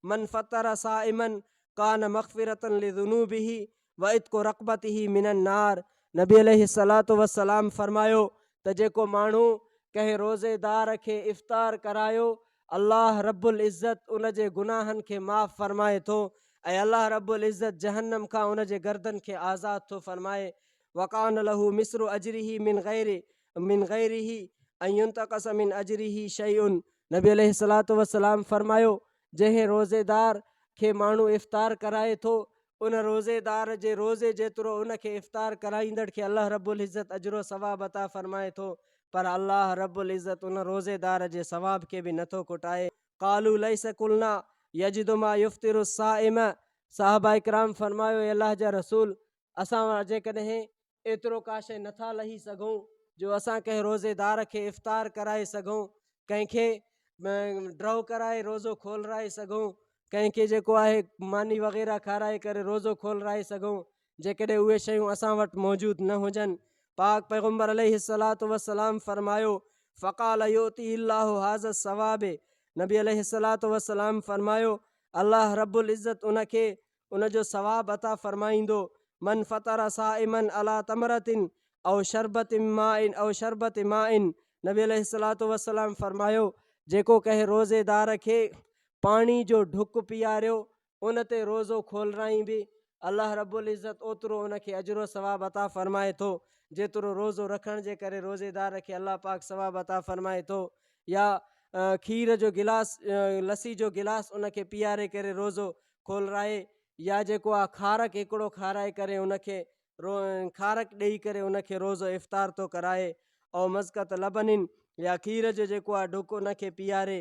मन फ़तर साइमन कान मग़फ़िरतन लिज़ुनूबिही व इत्क़ु रक़बतिही मिनन नार। नबी अलैहिस्सलातु वस्सलाम फरमायो त जेको माण्हू कंहिं रोज़ेदार खे इफ़्तार करायो, अल्लाह रब्बुल इज़्ज़त उन जे गुनाहनि खे माफ़ फरमाए थो ऐं अल्लाह रब्बुल इज़्ज़त जहन्नम खां उन जे गर्दन खे आज़ाद थो फरमाए। वकान लहू मिस्रु अजरिही मिन गैरिही अन युंतक़स मिन अजरिही शैउन। नबी अलैहिस्सलातु वस्सलाम फरमायो जंहिं रोज़ेदार खे माण्हू इफ़्तार कराए थो, उन रोज़ेदार जे रोज़े जेतिरो उन खे इफ़्तार कराईंदड़ खे अल्लाह रब्बुल इज़्ज़त अजरो सवाब अता फरमाए थो, पर अल्लाह रब्बुल इज़्ज़त उन रोज़ेदार जे सवाब खे बि नथो कुटाए। क़ालू लैस कुलना यजिदु मा युफ़्तिरु साइम। साहबा इकराम फरमायो, अल्लाह जा रसूल, असां जेकॾहिं एतिरो का शइ नथा लही सघूं जो असां कंहिं रोज़ेदार खे इफ़्तार कराए सघूं, कंहिंखे ड्रॉ कराए रोज़ो खोलराए सघूं, कंहिंखे जेको आहे मानी वग़ैरह खाराए करे रोज़ो खोलराए सघूं, जेकॾहिं उहे शयूं असां वटि मौजूदु न हुजनि। पाक पैगम्बर अलैहिस्सलातु वस्सलाम फरमायो फ़क़ाल युतिहिल्लाहु हाज़ा सवाबे। नबी अलैहिस्सलातु वस्सलाम फरमायो अल्लाह रब्बुल इज़्ज़त उन खे उन जो सवाब अता फरमाईंदो। मन फ़तर साइमन अला तमरतिन औ शरबत माइन। नबी अलैहिस्सलातु वस्सलाम फरमायो जेको कंहिं रोज़ेदार खे पाणी जो ढुक पीआरियो, उन ते रोज़ो खोलराई बि अल्लाह रब्बुल इज़्ज़त ओतिरो उन खे अजरो सवाब अता फरमाए थो जेतिरो रोज़ो रखण जे करे रोज़ेदार खे अल्लाह पाक सवाब अता फरमाए थो। या खीर जो गिलास लस्सी जो गिलास उन खे पीआरे करे रोज़ो खोलराए, या जेको आहे खारक हिकिड़ो खाराए करे उन खे खारक ॾेई करे उन खे रोज़ो इफ़्तार थो कराए, ऐं मज़क़त लबनिन या खीर जो जेको आहे ढुक उन खे पीआरे